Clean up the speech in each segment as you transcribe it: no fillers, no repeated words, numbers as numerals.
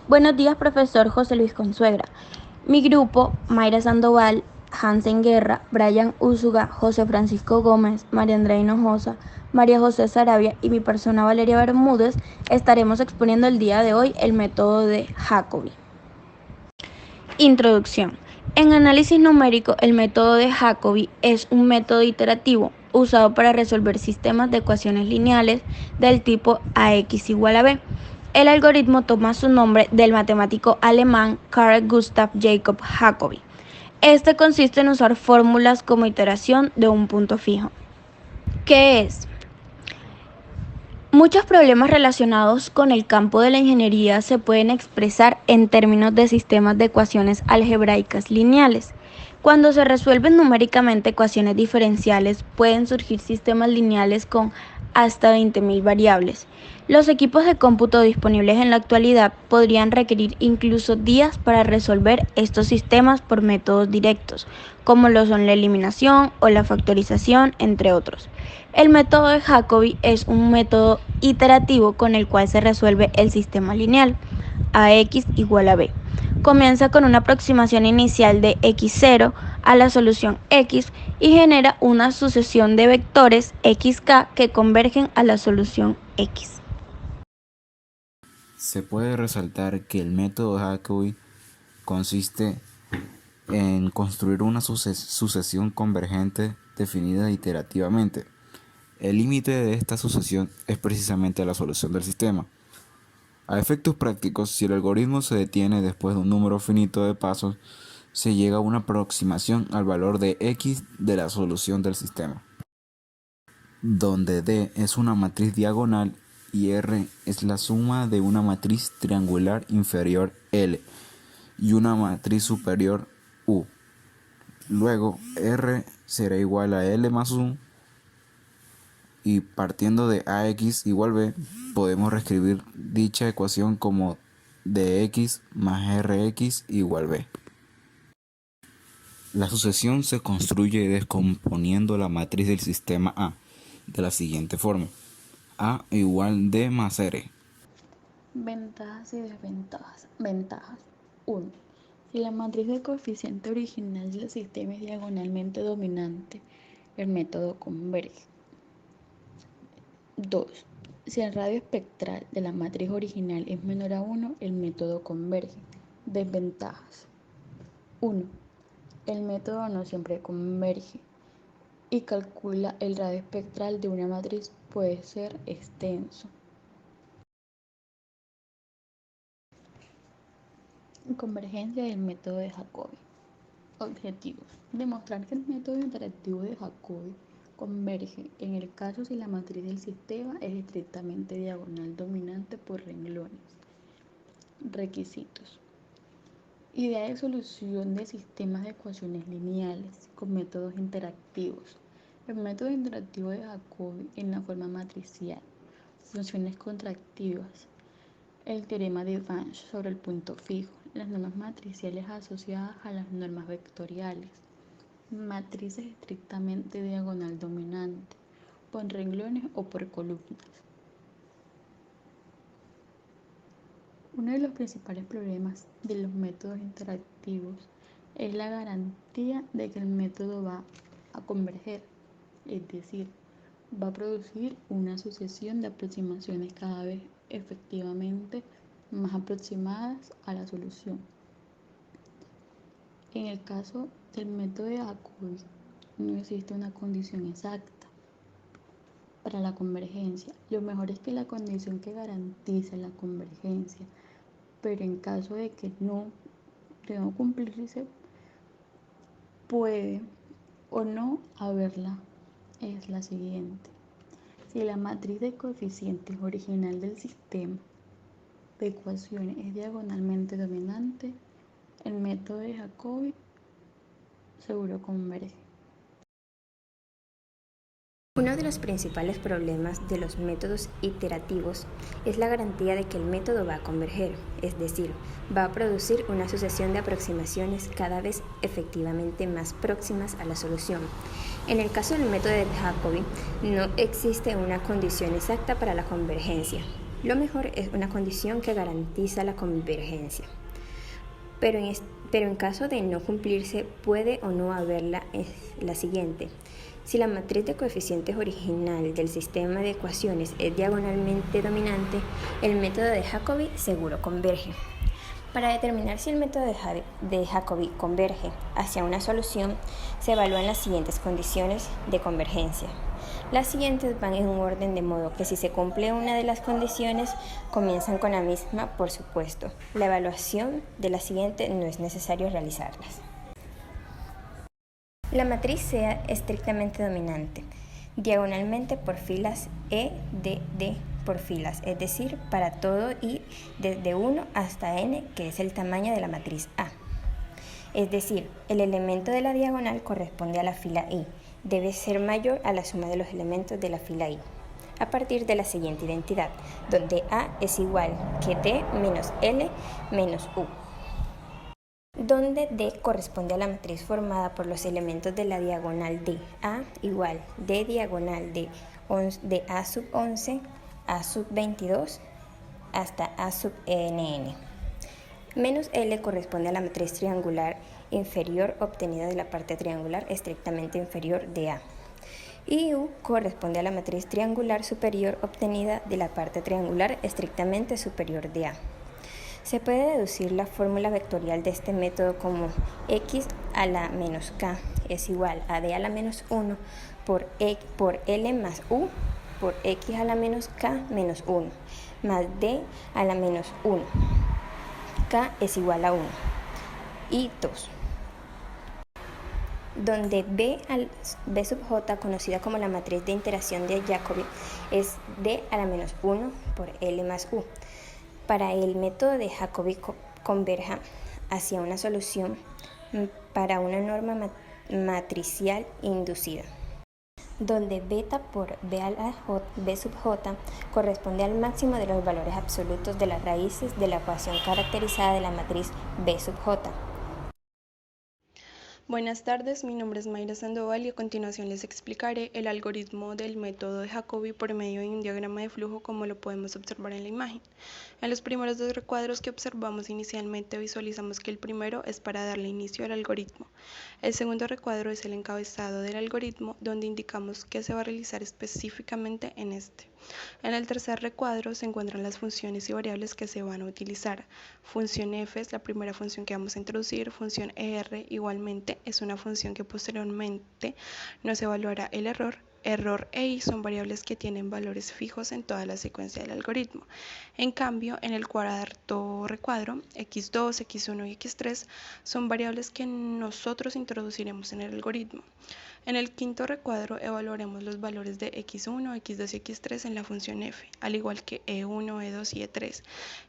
Buenos días, profesor José Luis Consuegra. Mi grupo, Mayra Sandoval, Hansen Guerra, Brian Úsuga, José Francisco Gómez, María Andrea Hinojosa, María José Sarabia y mi persona Valeria Bermúdez estaremos exponiendo el día de hoy el método de Jacobi. Introducción. En análisis numérico, el método de Jacobi es un método iterativo usado para resolver sistemas de ecuaciones lineales del tipo AX igual a B. El algoritmo toma su nombre del matemático alemán Carl Gustav Jacob Jacobi. Este consiste en usar fórmulas como iteración de un punto fijo. ¿Qué es? Muchos problemas relacionados con el campo de la ingeniería se pueden expresar en términos de sistemas de ecuaciones algebraicas lineales. Cuando se resuelven numéricamente ecuaciones diferenciales, pueden surgir sistemas lineales con hasta 20.000 variables. Los equipos de cómputo disponibles en la actualidad podrían requerir incluso días para resolver estos sistemas por métodos directos, como lo son la eliminación o la factorización, entre otros. El método de Jacobi es un método iterativo con el cual se resuelve el sistema lineal AX igual a B. Comienza con una aproximación inicial de x0 a la solución x y genera una sucesión de vectores xk que convergen a la solución x. Se puede resaltar que el método Jacobi consiste en construir una sucesión convergente definida iterativamente. El límite de esta sucesión es precisamente la solución del sistema. A efectos prácticos, si el algoritmo se detiene después de un número finito de pasos, se llega a una aproximación al valor de x de la solución del sistema, donde D es una matriz diagonal y R es la suma de una matriz triangular inferior L y una matriz superior U. Luego R será igual a L más U y partiendo de AX igual B, podemos reescribir dicha ecuación como dx más rx igual B. La sucesión se construye descomponiendo la matriz del sistema A de la siguiente forma: A igual D más R. Ventajas y desventajas. Ventajas. 1. Si la matriz de coeficiente original del sistema es diagonalmente dominante, el método converge. 2. Si el radio espectral de la matriz original es menor a 1, el método converge. Desventajas. 1. El método no siempre converge y calcula el radio espectral de una matriz puede ser extenso. Convergencia del método de Jacobi. Objetivos. Demostrar que el método interactivo de Jacobi converge en el caso si la matriz del sistema es estrictamente diagonal dominante por renglones. Requisitos. Idea de solución de sistemas de ecuaciones lineales con métodos interactivos. El método interactivo de Jacobi en la forma matricial. Funciones contractivas. El teorema de Banach sobre el punto fijo. Las normas matriciales asociadas a las normas vectoriales. Matrices estrictamente diagonal dominante, por renglones o por columnas. Uno de los principales problemas de los métodos interactivos es la garantía de que el método va a converger, es decir, va a producir una sucesión de aproximaciones cada vez efectivamente más aproximadas a la solución. En el caso del método de Jacobi, no existe una condición exacta para la convergencia. Lo mejor es que la condición que garantice la convergencia, pero en caso de que no cumplirse, puede o no haberla, es la siguiente. Si la matriz de coeficientes original del sistema de ecuaciones es diagonalmente dominante, el método de Jacobi seguro converge. Uno de los principales problemas de los métodos iterativos es la garantía de que el método va a converger, es decir, va a producir una sucesión de aproximaciones cada vez efectivamente más próximas a la solución. En el caso del método de Jacobi, no existe una condición exacta para la convergencia. Lo mejor es una condición que garantiza la convergencia. Pero en caso de no cumplirse, puede o no haberla es la siguiente. Si la matriz de coeficientes original del sistema de ecuaciones es diagonalmente dominante, el método de Jacobi seguro converge. Para determinar si el método de Jacobi converge hacia una solución, se evalúan las siguientes condiciones de convergencia. Las siguientes van en un orden de modo que si se cumple una de las condiciones, comienzan con la misma, por supuesto. La evaluación de la siguiente no es necesario realizarlas. La matriz sea estrictamente dominante, diagonalmente por filas E, D, D por filas, es decir, para todo i desde 1 hasta n, que es el tamaño de la matriz A. Es decir, el elemento de la diagonal corresponde a la fila i, debe ser mayor a la suma de los elementos de la fila i, a partir de la siguiente identidad, donde A es igual que D menos L menos U, donde D corresponde a la matriz formada por los elementos de la diagonal de A igual D diagonal de A sub 11, A sub 22 hasta A sub NN. Menos L corresponde a la matriz triangular inferior obtenida de la parte triangular estrictamente inferior de A. Y U corresponde a la matriz triangular superior obtenida de la parte triangular estrictamente superior de A. Se puede deducir la fórmula vectorial de este método como x a la menos k es igual a d a la menos 1 por L más U por x a la menos k menos 1 más d a la menos 1. K es igual a 1 y 2. Donde B sub j, conocida como la matriz de interacción de Jacobi, es d a la menos 1 por L más U. Para el método de Jacobi converja hacia una solución para una norma matricial inducida, donde beta por B sub j corresponde al máximo de los valores absolutos de las raíces de la ecuación caracterizada de la matriz B sub j. Buenas tardes, mi nombre es Mayra Sandoval y a continuación les explicaré el algoritmo del método de Jacobi por medio de un diagrama de flujo como lo podemos observar en la imagen. En los primeros dos recuadros que observamos inicialmente visualizamos que el primero es para darle inicio al algoritmo. El segundo recuadro es el encabezado del algoritmo donde indicamos qué se va a realizar específicamente en este. En el tercer recuadro se encuentran las funciones y variables que se van a utilizar. Función f es la primera función que vamos a introducir, función r igualmente es una función que posteriormente nos evaluará el error. Error e i son variables que tienen valores fijos en toda la secuencia del algoritmo. En cambio, en el cuarto recuadro, x2, x1 y x3 son variables que nosotros introduciremos en el algoritmo. En el quinto recuadro evaluaremos los valores de x1, x2 y x3 en la función f, al igual que e1, e2 y e3,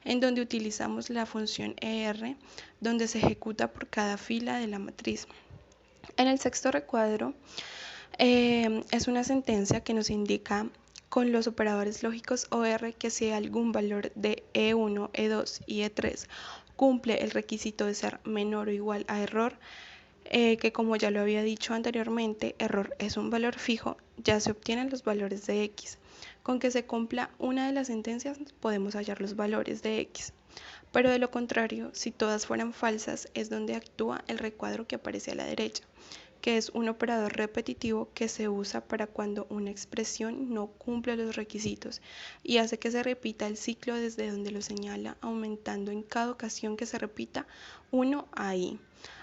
en donde utilizamos la función er, donde se ejecuta por cada fila de la matriz. En el sexto recuadro, es una sentencia que nos indica con los operadores lógicos OR que si algún valor de E1, E2 y E3 cumple el requisito de ser menor o igual a error, que como ya lo había dicho anteriormente, error es un valor fijo, ya se obtienen los valores de X. Con que se cumpla una de las sentencias podemos hallar los valores de X. Pero de lo contrario, si todas fueran falsas, es donde actúa el recuadro que aparece a la derecha, que es un operador repetitivo que se usa para cuando una expresión no cumple los requisitos y hace que se repita el ciclo desde donde lo señala, aumentando en cada ocasión que se repita 1 a i,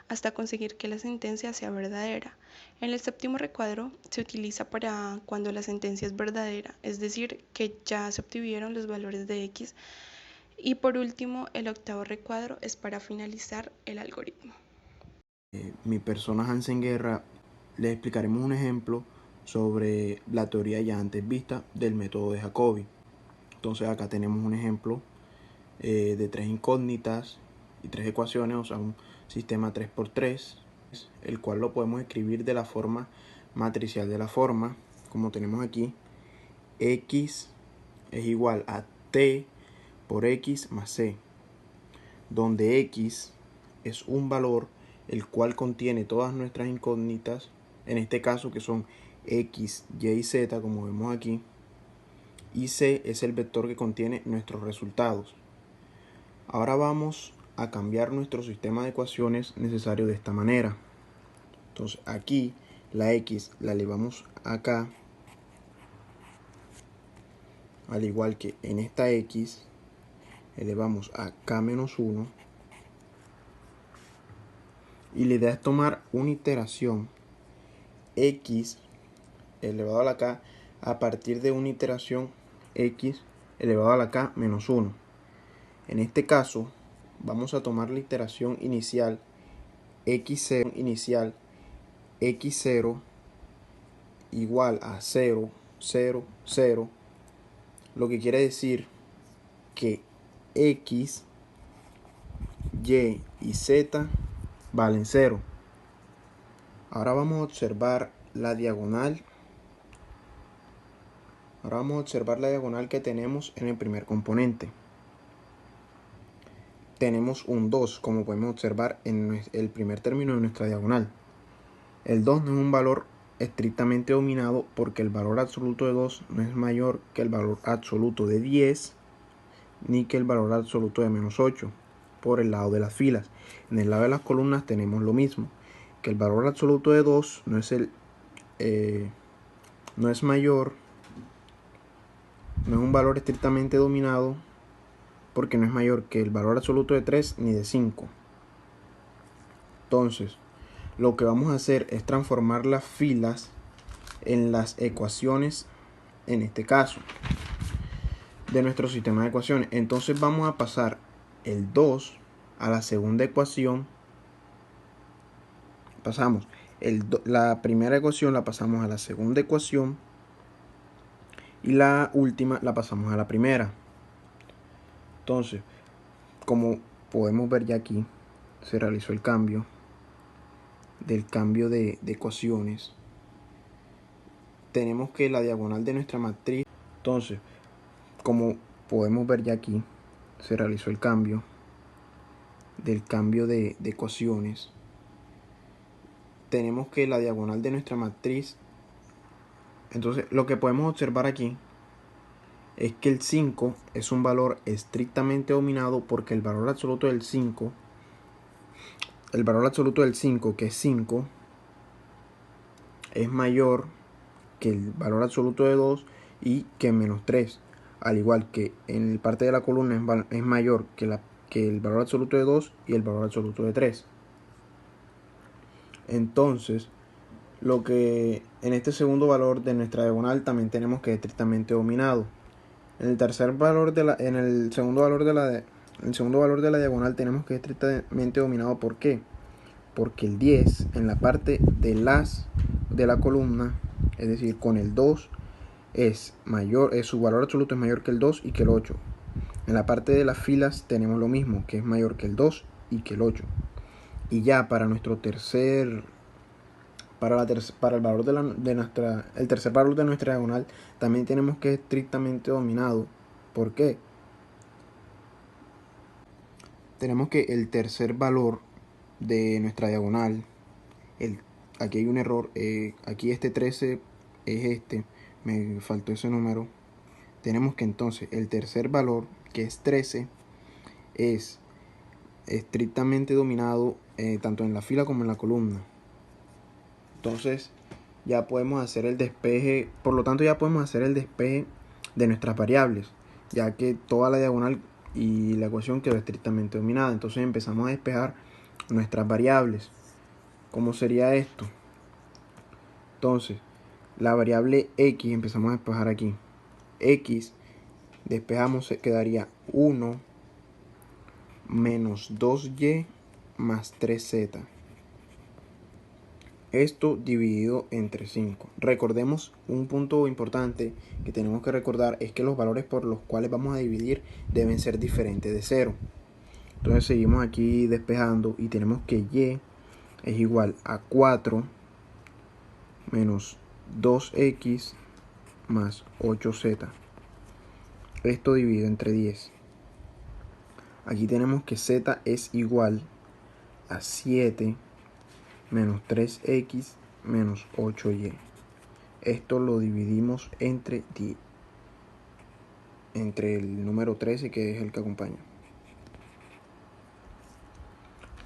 hasta conseguir que la sentencia sea verdadera. En el séptimo recuadro se utiliza para cuando la sentencia es verdadera, es decir, que ya se obtuvieron los valores de x. Y por último, el octavo recuadro es para finalizar el algoritmo. Mi persona Hansen Guerra, les explicaremos un ejemplo sobre la teoría ya antes vista del método de Jacobi. Entonces acá tenemos un ejemplo de tres incógnitas y tres ecuaciones, o sea un sistema 3×3, el cual lo podemos escribir de la forma matricial de la forma, como tenemos aquí, x es igual a t por x más c, donde x es un valor el cual contiene todas nuestras incógnitas, en este caso que son x, y y z, como vemos aquí, y C es el vector que contiene nuestros resultados. Ahora vamos a cambiar nuestro sistema de ecuaciones necesario de esta manera. Entonces aquí la X la elevamos acá, al igual que en esta X elevamos a K menos 1, y la idea es tomar una iteración X elevado a la K a partir de una iteración X elevado a la K menos 1. En este caso vamos a tomar la iteración inicial X0 igual a 0, 0, 0, lo que quiere decir que X, Y y Z valen 0. Ahora vamos a observar la diagonal. Que tenemos en el primer componente. Tenemos un 2, como podemos observar en el primer término de nuestra diagonal. El 2 no es un valor estrictamente dominado porque el valor absoluto de 2 no es mayor que el valor absoluto de 10 ni que el valor absoluto de menos 8 por el lado de las filas. En el lado de las columnas tenemos lo mismo, que el valor absoluto de 2 no es un valor estrictamente dominado porque no es mayor que el valor absoluto de 3 ni de 5. Entonces, lo que vamos a hacer es transformar las filas en las ecuaciones, en este caso, de nuestro sistema de ecuaciones. Entonces vamos a pasar el 2 a la segunda ecuación. La primera ecuación la pasamos a la segunda ecuación y la última la pasamos a la primera. Entonces, como podemos ver ya aquí, se realizó el cambio de ecuaciones. Tenemos que la diagonal de nuestra matriz. Entonces, como podemos ver ya aquí, se realizó el cambio de ecuaciones. Tenemos que la diagonal de nuestra matriz. Entonces, lo que podemos observar aquí es que el 5 es un valor estrictamente dominado porque el valor absoluto del 5, que es 5, es mayor que el valor absoluto de 2 y que menos 3. Al igual que en el parte de la columna es mayor que el valor absoluto de 2 y el valor absoluto de 3. Entonces, lo que en este segundo valor de nuestra diagonal también tenemos que es estrictamente dominado. En el segundo valor de la diagonal tenemos que es estrictamente dominado. ¿Por qué? Porque el 10 en la parte de la columna, es decir, con el 2 su valor absoluto es mayor que el 2 y que el 8. En la parte de las filas tenemos lo mismo, que es mayor que el 2 y que el 8. Y ya para nuestro tercer valor el tercer valor de nuestra diagonal también tenemos que es estrictamente dominado. ¿Por qué? Tenemos que el tercer valor de nuestra diagonal, aquí hay un error, aquí este 13 es me faltó ese número. Tenemos que entonces el tercer valor, que es 13, es estrictamente dominado tanto en la fila como en la columna. Entonces ya podemos hacer el despeje, por lo tanto ya podemos hacer el despeje de nuestras variables, ya que toda la diagonal y la ecuación quedó estrictamente dominada. Entonces empezamos a despejar nuestras variables. ¿Cómo sería esto? Entonces, la variable X empezamos a despejar aquí. X despejamos, quedaría 1 menos 2y más 3z. Esto dividido entre 5. Recordemos un punto importante que tenemos que recordar es que los valores por los cuales vamos a dividir deben ser diferentes de 0. Entonces seguimos aquí despejando y tenemos que y es igual a 4 menos 2x más 8z. Esto dividido entre 10. Aquí tenemos que z es igual a 7 menos 3x menos 8y. Esto lo dividimos entre 10. entre el número 13, que es el que acompaña.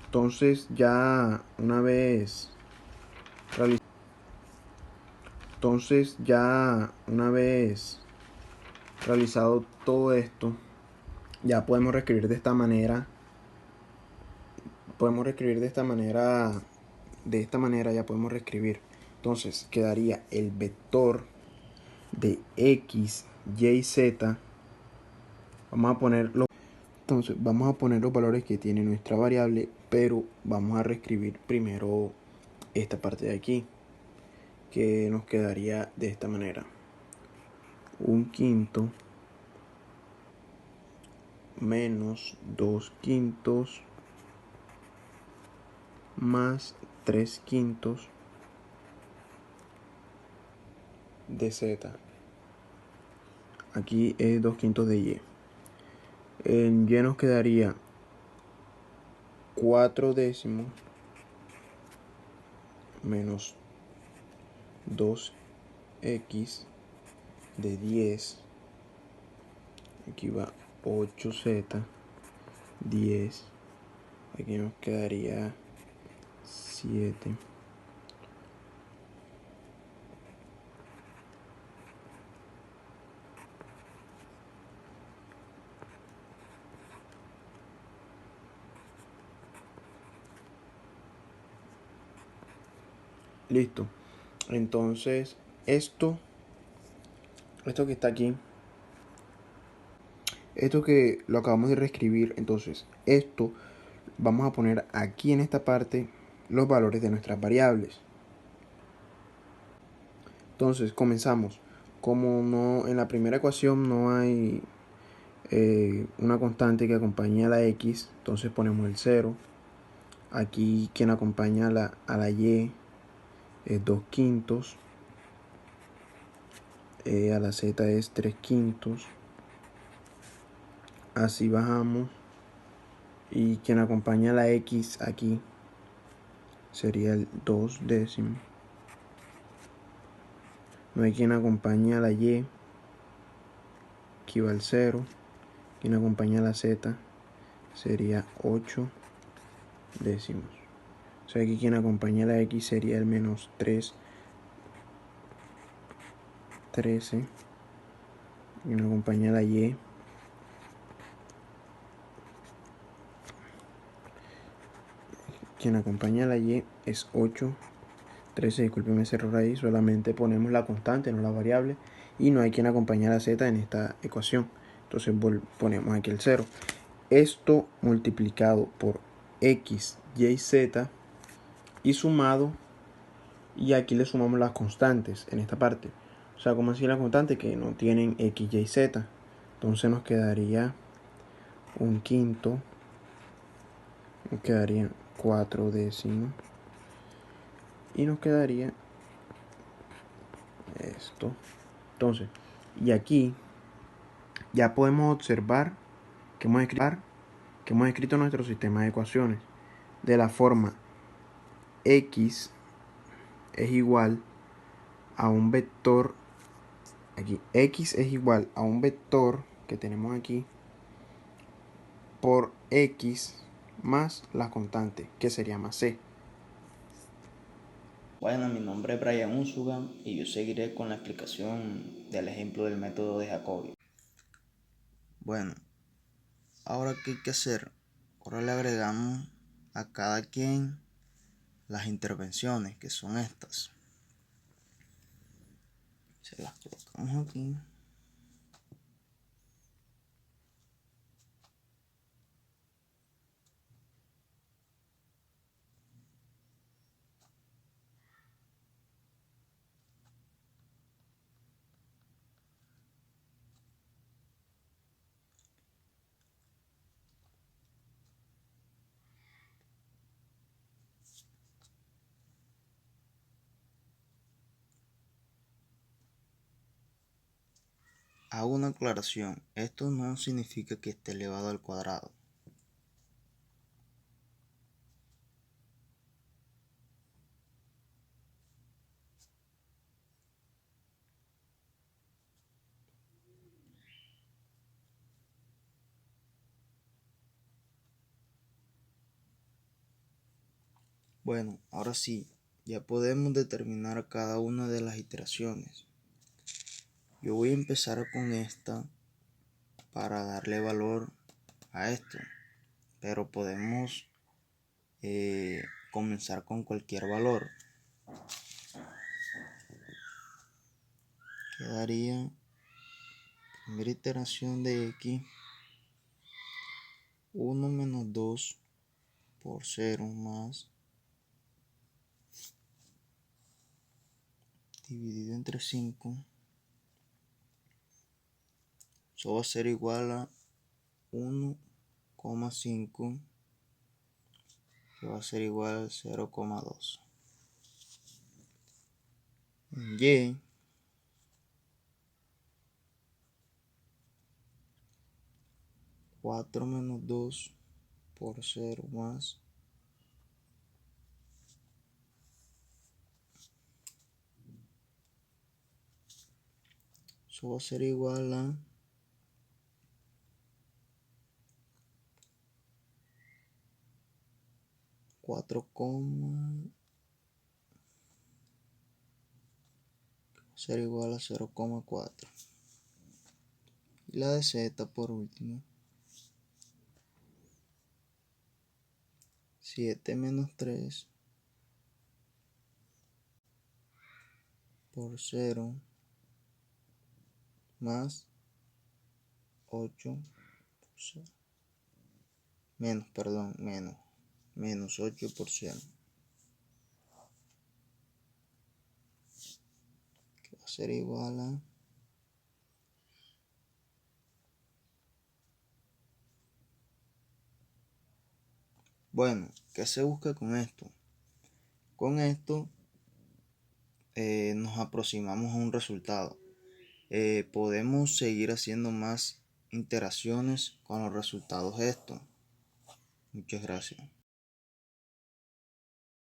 Entonces ya una vez realizado todo esto, ya podemos reescribir de esta manera. De esta manera ya podemos reescribir. Entonces quedaría el vector de x, y, z. Vamos a poner los valores que tiene nuestra variable, pero vamos a reescribir primero esta parte de aquí, que nos quedaría de esta manera: 1/5 menos 2/5 más 3/5 de z. Aquí es 2/5 de y. En y nos quedaría 4/10 menos 2x de 10. Aquí va 8z, 10. Aquí nos quedaría 7. Listo. Entonces esto que está aquí, esto que lo acabamos de reescribir, entonces esto vamos a poner aquí en esta parte los valores de nuestras variables. Entonces comenzamos. Como no, en la primera ecuación no hay una constante que acompañe a la x, entonces ponemos el 0. Aquí quien acompaña a la y es 2/5. A la z es 3/5. Así bajamos. Y quien acompaña a la x aquí sería el 2/10. No hay quien acompañe a la y, aquí va el 0. Quien acompaña a la z sería 8/10. O sea, aquí quien acompaña a la x sería el menos 3/13. Quien acompaña a la y es 8/13. Discúlpeme ese error ahí, solamente ponemos la constante, no la variable, y no hay quien acompañe a la z en esta ecuación. Entonces ponemos aquí el 0. Esto multiplicado por x, y, z y sumado, y aquí le sumamos las constantes en esta parte. O sea, como así las constantes que no tienen x, y, z. Entonces nos quedaría 1/5, nos quedaría 4/10 y nos quedaría esto. Entonces, y aquí ya podemos observar que hemos escrito nuestro sistema de ecuaciones de la forma: x es igual a un vector, aquí x es igual a un vector que tenemos aquí por x más la constante, que sería más c. Bueno, mi nombre es Brian Unzuga y yo seguiré con la explicación del ejemplo del método de Jacobi. Bueno, ahora ¿qué hay que hacer? Ahora le agregamos a cada quien las intervenciones, que son estas. Se las colocamos aquí. Hago una aclaración, esto no significa que esté elevado al cuadrado. Bueno, ahora sí, ya podemos determinar cada una de las iteraciones. Yo voy a empezar con esta para darle valor a esto, pero podemos comenzar con cualquier valor. Quedaría primera iteración de x, 1 menos 2 por 0 más dividido entre 5. Eso va a ser igual a 1,5, que va a ser igual a 0,2. En y, 4 menos 2 por 0 más eso va a ser igual a 4, ser igual a 0,4. Y la de z por último, 7 menos 3 por 0 más 8 por 0. Menos 8 por 0. Que va a ser igual a bueno, ¿qué se busca con esto? Con esto nos aproximamos a un resultado. Podemos seguir haciendo más iteraciones con los resultados de esto. Muchas gracias.